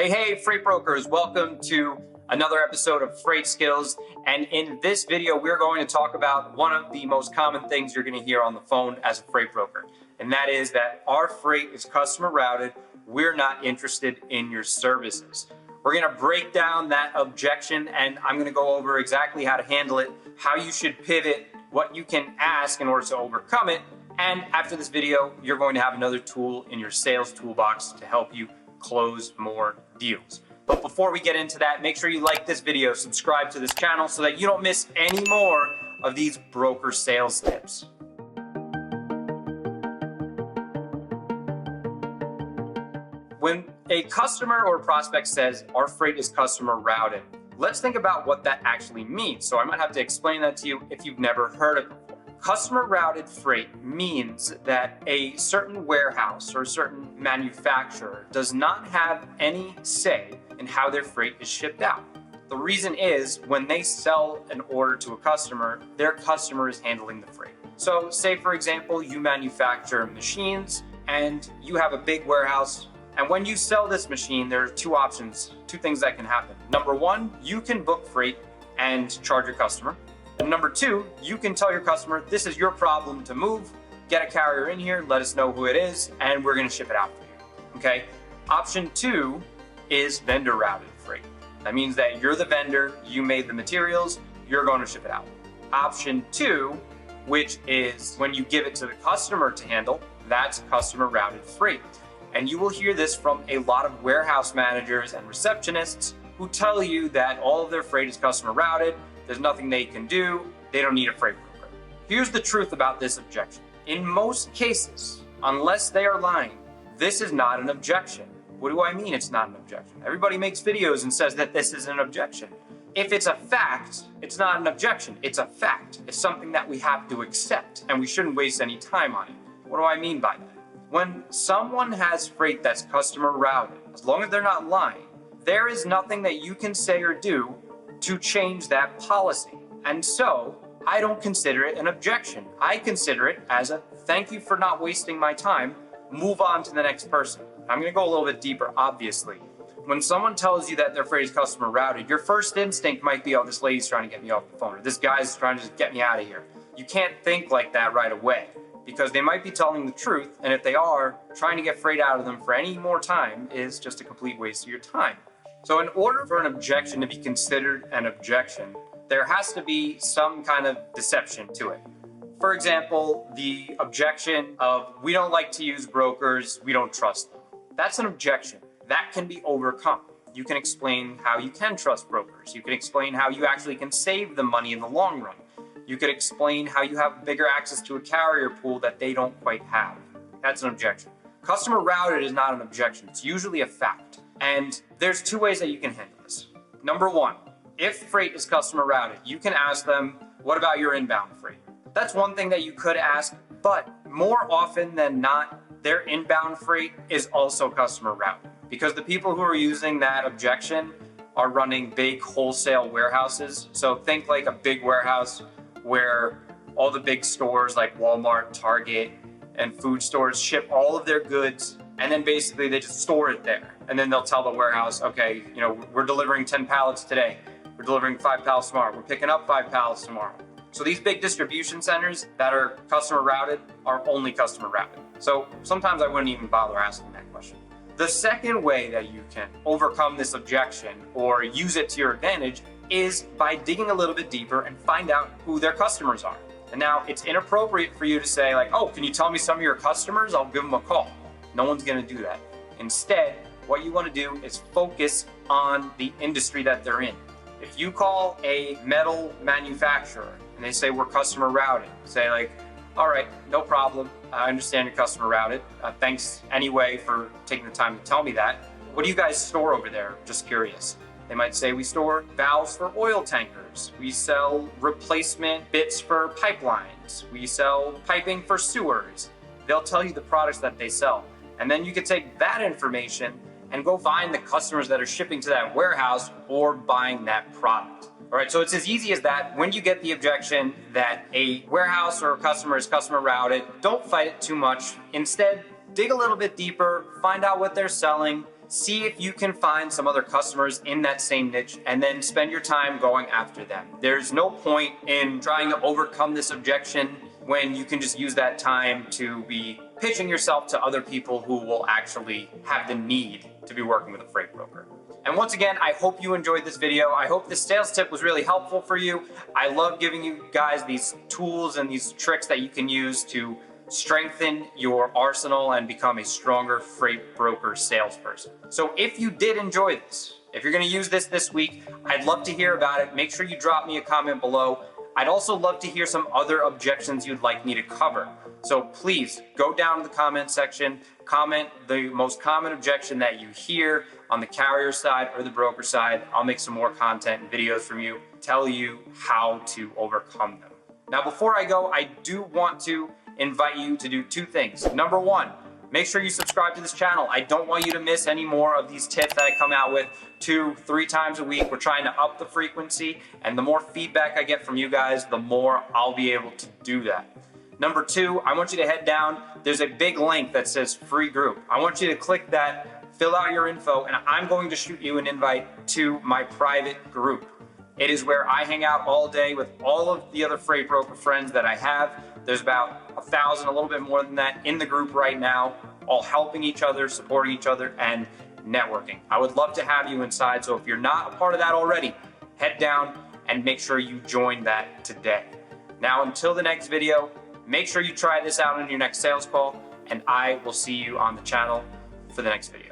Hey, freight brokers, welcome to another episode of Freight Skills. And in this video, we're going to talk about one of the most common things you're going to hear on the phone as a freight broker. And that is that our freight is customer routed. We're not interested in your services. We're going to break down that objection, and I'm going to go over exactly how to handle it, how you should pivot, what you can ask in order to overcome it. And after this video, you're going to have another tool in your sales toolbox to help you close more deals. But before we get into that, make sure you like this video, subscribe to this channel so that you don't miss any more of these broker sales tips. When a customer or a prospect says our freight is customer routed, let's think about what that actually means. So I might have to explain that to you if you've never heard it before. Customer routed freight means that a certain warehouse or a certain manufacturer does not have any say in how their freight is shipped out. The reason is when they sell an order to a customer, their customer is handling the freight. So say, for example, you manufacture machines and you have a big warehouse. And when you sell this machine, there are two options, two things that can happen. Number one, you can book freight and charge your customer. And number two, you can tell your customer, this is your problem to move, get a carrier in here, let us know who it is, and we're gonna ship it out for you, okay? Option two is vendor routed freight. That means that you're the vendor, you made the materials, you're going to ship it out. Option two, which is when you give it to the customer to handle, that's customer routed freight. And you will hear this from a lot of warehouse managers and receptionists who tell you that all of their freight is customer routed, there's nothing they can do, they don't need a freight broker. Here's the truth about this objection. In most cases, unless they are lying, this is not an objection. What do I mean it's not an objection? Everybody makes videos and says that this is an objection. If it's a fact, it's not an objection, it's a fact. It's something that we have to accept and we shouldn't waste any time on it. What do I mean by that? When someone has freight that's customer routed, as long as they're not lying, there is nothing that you can say or do to change that policy. And so I don't consider it an objection. I consider it as a thank you for not wasting my time, move on to the next person. I'm gonna go a little bit deeper, obviously. When someone tells you that their freight is customer routed, your first instinct might be, oh, this lady's trying to get me off the phone, or this guy's trying to just get me out of here. You can't think like that right away because they might be telling the truth, and if they are, trying to get freight out of them for any more time is just a complete waste of your time. So in order for an objection to be considered an objection, there has to be some kind of deception to it. For example, the objection of we don't like to use brokers, we don't trust them. That's an objection. That can be overcome. You can explain how you can trust brokers. You can explain how you actually can save them money in the long run. You could explain how you have bigger access to a carrier pool that they don't quite have. That's an objection. Customer routed is not an objection. It's usually a fact. And there's two ways that you can handle this. Number one, if freight is customer routed, you can ask them, what about your inbound freight? That's one thing that you could ask, but more often than not, their inbound freight is also customer routed because the people who are using that objection are running big wholesale warehouses. So think like a big warehouse where all the big stores like Walmart, Target, and food stores ship all of their goods, and then basically they just store it there. And then they'll tell the warehouse, okay, we're delivering 10 pallets today. We're delivering 5 pallets tomorrow. We're picking up 5 pallets tomorrow. So these big distribution centers that are customer routed are only customer routed. So sometimes I wouldn't even bother asking that question. The second way that you can overcome this objection or use it to your advantage is by digging a little bit deeper and find out who their customers are. And now it's inappropriate for you to say like, oh, can you tell me some of your customers? I'll give them a call. No one's gonna do that. Instead, what you wanna do is focus on the industry that they're in. If you call a metal manufacturer and they say we're customer routed, say like, all right, no problem. I understand you're customer routed. Thanks anyway for taking the time to tell me that. What do you guys store over there? Just curious. They might say we store valves for oil tankers. We sell replacement bits for pipelines. We sell piping for sewers. They'll tell you the products that they sell. And then you can take that information and go find the customers that are shipping to that warehouse or buying that product. All right, so it's as easy as that. When you get the objection that a warehouse or a customer is customer routed, don't fight it too much. Instead, dig a little bit deeper, find out what they're selling, see if you can find some other customers in that same niche and then spend your time going after them. There's no point in trying to overcome this objection when you can just use that time to be pitching yourself to other people who will actually have the need to be working with a freight broker. And once again, I hope you enjoyed this video. I hope this sales tip was really helpful for you. I love giving you guys these tools and these tricks that you can use to strengthen your arsenal and become a stronger freight broker salesperson. So if you did enjoy this, if you're going to use this week, I'd love to hear about it. Make sure you drop me a comment below. I'd also love to hear some other objections you'd like me to cover. So please go down to the comment section, comment the most common objection that you hear on the carrier side or the broker side. I'll make some more content and videos from you, tell you how to overcome them. Now, before I go, I do want to invite you to do two things. Number one, make sure you subscribe to this channel. I don't want you to miss any more of these tips that I come out with 2-3 times a week. We're trying to up the frequency, and the more feedback I get from you guys, the more I'll be able to do that. Number two, I want you to head down. There's a big link that says free group. I want you to click that, fill out your info, and I'm going to shoot you an invite to my private group. It is where I hang out all day with all of the other freight broker friends that I have. There's about 1,000, a little bit more than that, in the group right now, all helping each other, supporting each other, and networking. I would love to have you inside, so if you're not a part of that already, head down and make sure you join that today. Now, until the next video, make sure you try this out on your next sales call, and I will see you on the channel for the next video.